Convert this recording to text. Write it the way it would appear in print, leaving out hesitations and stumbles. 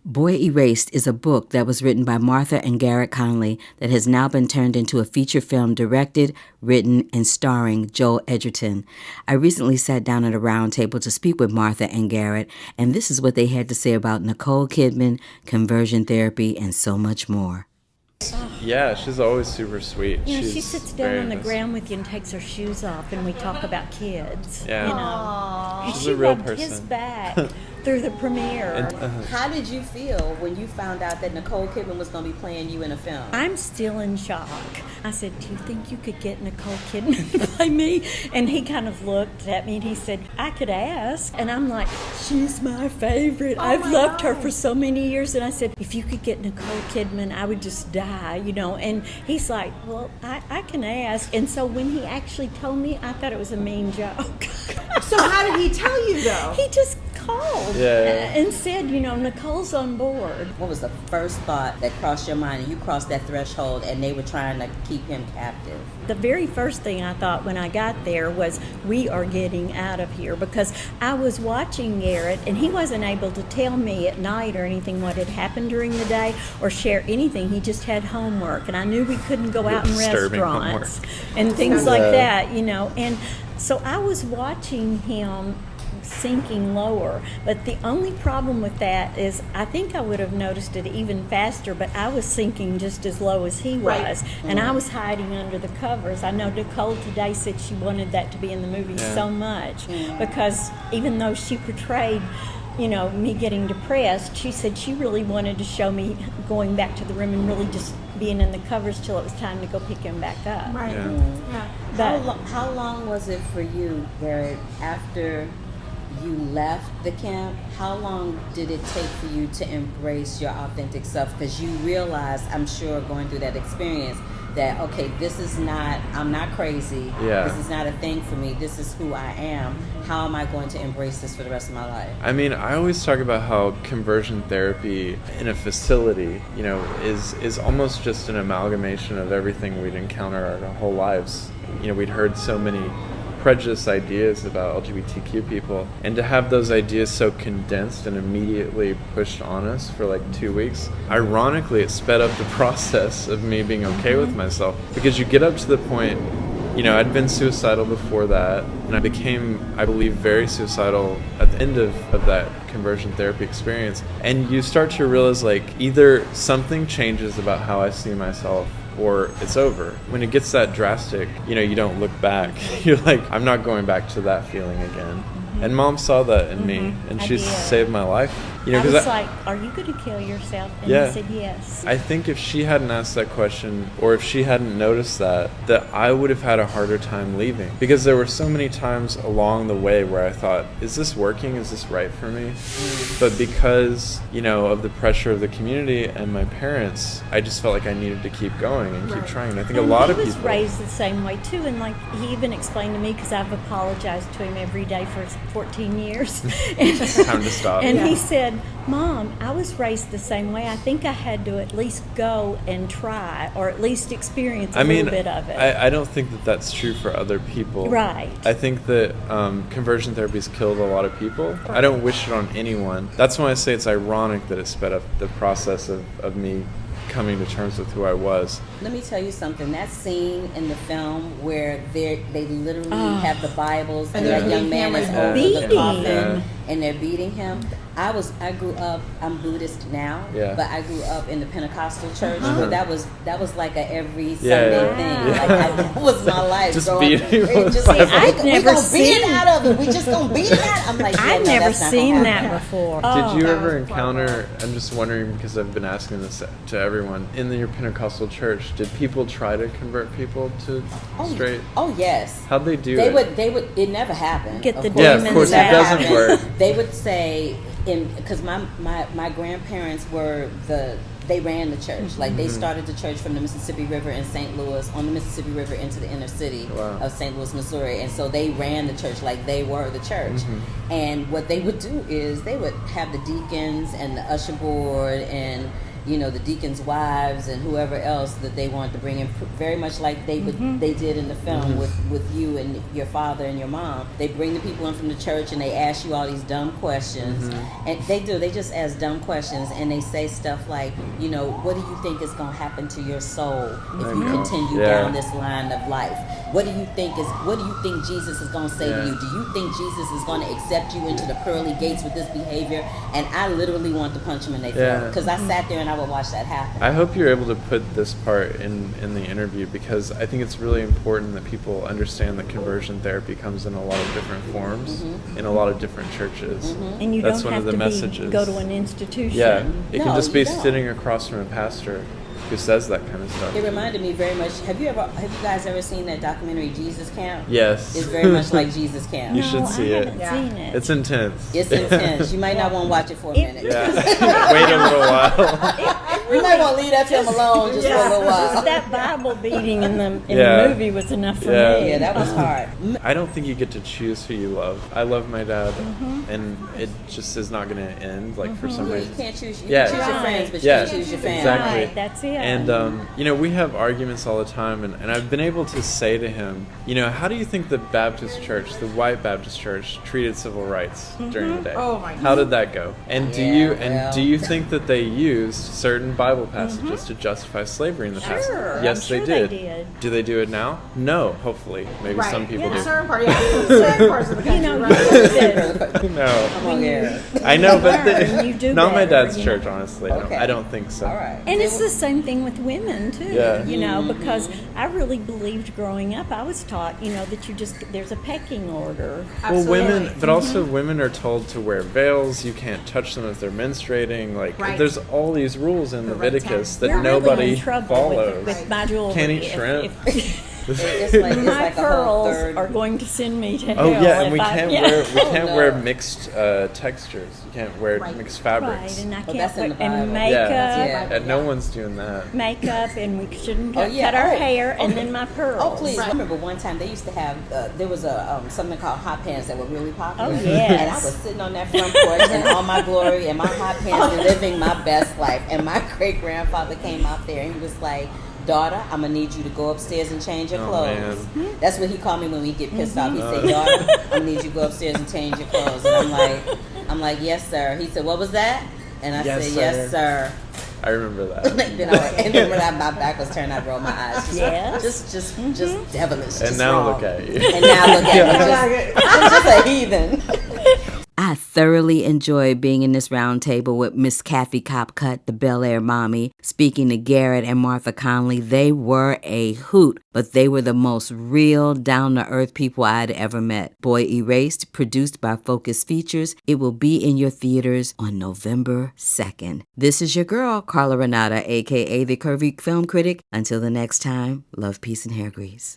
Boy Erased is a book that was written by Martha and Garrard Conley that has now been turned into a feature film directed, written, and starring Joel Edgerton. I recently sat down at a round table to speak with Martha and Garrard, and this is what they had to say about Nicole Kidman, conversion therapy, and so much more. Yeah, she's always super sweet. You know, she sits down on the ground with you and takes her shoes off, and we talk about kids. Yeah. You know, and she's she a real rubbed person. his back through the premiere. How did you feel when you found out that Nicole Kidman was going to be playing you in a film? I'm still in shock. I said, "Do you think you could get Nicole Kidman to play me?" And he kind of looked at me and he said, "I could ask." And I'm like, "She's my favorite. I've loved her for so many years." And I said, "If you could get Nicole Kidman, I would just die, you know." And he's like, "Well, I can ask." And so when he actually told me, I thought it was a mean joke. So how did he tell you, though? He just called and said, you know, Nicole's on board. What was the first thought that crossed your mind? You crossed that threshold and they were trying to keep him captive. The very first thing I thought when I got there was, we are getting out of here, because I was watching Garrett and he wasn't able to tell me at night or anything what had happened during the day or share anything. He just had homework, and I knew we couldn't go out in restaurants and things like that, you know. And so I was watching him sinking lower, but the only problem with that is I think I would have noticed it even faster, but I was sinking just as low as he was, and I was hiding under the covers. I know Nicole today said she wanted that to be in the movie so much, because even though she portrayed, you know, me getting depressed, she said she really wanted to show me going back to the room and really just being in the covers till it was time to go pick him back up. Right. Yeah. But How long was it for you, Garrett, after you left the camp? How long did it take for you to embrace your authentic self? Because you realized, I'm sure, going through that experience, that, okay, this is not, I'm not crazy. Yeah. This is not a thing for me. This is who I am. How am I going to embrace this for the rest of my life? I mean, I always talk about how conversion therapy in a facility, you know, is almost just an amalgamation of everything we'd encounter our whole lives. You know, we'd heard so many prejudiced ideas about LGBTQ people, and to have those ideas so condensed and immediately pushed on us for like 2 weeks, ironically it sped up the process of me being okay with myself, because you get up to the point, you know, I'd been suicidal before that, and I became, I believe, very suicidal at the end of that conversion therapy experience, and you start to realize, like, either something changes about how I see myself or it's over. When it gets that drastic, you know, you don't look back. You're like, I'm not going back to that feeling again. And Mom saw that in me, and she saved my life. You know, I was like, "Are you going to kill yourself?" And he said yes. I think if she hadn't asked that question, or if she hadn't noticed that I would have had a harder time leaving. Because there were so many times along the way where I thought, is this working? Is this right for me? But because, you know, of the pressure of the community and my parents, I just felt like I needed to keep going and keep trying. I think a lot of people... He was raised the same way too, and like he even explained to me, because I've apologized to him every day for 14 years. Time to stop. And he said, "Mom, I was raised the same way. I think I had to at least go and try, or at least experience a little bit of it." I don't think that that's true for other people. Right. I think that conversion therapy's killed a lot of people. I don't wish it on anyone. That's why I say it's ironic that it sped up the process of me coming to terms with who I was. Let me tell you something. That scene in the film where they literally have the Bibles and that young man is over the coffin and they're beating him. I grew up, I'm Buddhist now, but I grew up in the Pentecostal church, but that was like a every Sunday thing. Like that was my life. Just growing beating I've never seen beat it out of it. We just gonna beat it out. I'm like, I've never seen that before. Did you ever encounter, I'm just wondering, because I've been asking this to everyone, in your Pentecostal church, did people try to convert people to straight? Oh yes. How'd they do it? They would, it never happened. Get the of course, it doesn't work. They would say, because my grandparents they ran the church. Like they started the church from the Mississippi River in St. Louis, on the Mississippi River into the inner city of St. Louis, Missouri. And so they ran the church like they were the church. And what they would do is they would have the deacons and the usher board and the deacons' wives and whoever else that they wanted to bring in, very much like they did in the film with you and your father and your mom. They bring the people in from the church and they ask you all these dumb questions, and they just ask dumb questions, and they say stuff like, what do you think is going to happen to your soul if you continue down this line of life? What do you think Jesus is going to say to you? Do you think Jesus is going to accept you into the pearly gates with this behavior? And I literally want to punch him in their throat, because I sat there and I would watch that happen. I hope you're able to put this part in the interview, because I think it's really important that people understand that conversion therapy comes in a lot of different forms in a lot of different churches. And you That's don't one have of the to messages. go to an institution. Yeah, it No, can just you be don't. sitting across from a pastor who says that kind of stuff. It reminded me very much. Have you guys ever seen that documentary Jesus Camp? Yes. It's very much like Jesus Camp. You should see I it. haven't seen it. It's intense. It's intense. You might not want to watch it for a minute. Yeah. Wait a little while. You might want to leave that film alone just for a little Just while. that Bible beating in the Yeah. movie was enough for Yeah. me. Yeah, that was hard. I don't think you get to choose who you love. I love my dad, and it just is not going to end for some You reason. can't choose. You Yeah. can choose your friends, but you Yeah. can't choose your family. Exactly. Right, that's it. And, we have arguments all the time, and I've been able to say to him, how do you think the Baptist church, the white Baptist church, treated civil rights during the day? Oh, my How did that go? And Yeah, do you think that they used certain Bible passages to justify slavery in the past? Sure, Yes, I'm they sure did. they did. Do they do it now? No, hopefully. Maybe Right. some people In do. certain parts of the country, You know, right? No. Come on, Garrett. I know, but learn, you do not my better, dad's you church, know. honestly. Okay. I don't think so. All right. And it's the same thing with women too. Yeah. Because I really believed growing up, I was taught, that there's a pecking order. Well, women, Absolutely. but also women are told to wear veils. You can't touch them if they're menstruating. Right. There's all these rules in The red Leviticus tab. that You're really nobody in trouble follows. with my jewelry. Can't eat if- shrimp. It's like my a whole pearls third. are going to send me to Oh hell. yeah, and if we I- can't yeah. wear no. mixed textures. You can't wear Right. mixed Right, fabrics. and I Well, can't that's in wear, the and Bible. makeup, Yeah. And no one's doing that. makeup, and we shouldn't Oh, yeah. cut our Oh, hair, and okay. then my pearls. Oh please! Right. I remember one time they used to have there was a something called hot pants that were really popular. Oh, yes. And I was sitting on that front porch in all my glory and my hot pants, living my best life. And my great grandfather came out there and he was like, "Daughter, I'm gonna need you to go upstairs and change your Oh, clothes." man. That's what he called me when we get pissed off. He said, "Daughter, I'm gonna need you to go upstairs and change your clothes." And I'm like, "Yes, sir." He said, "What was that?" And I Yes, said, sir. "Yes, sir." I remember that. And then when my back was turned, I rolled my eyes. Yes. Just devilish. And just now wrong. look at you. And now look at me. I'm just a heathen. I thoroughly enjoyed being in this round table with Miss Kathy Copcutt, the Bel Air mommy. Speaking to Garrard and Martha Caonlye, they were a hoot, but they were the most real, down-to-earth people I'd ever met. Boy Erased, produced by Focus Features. It will be in your theaters on November 2nd. This is your girl, Carla Renata, a.k.a. the Curvy Film Critic. Until the next time, love, peace, and hair grease.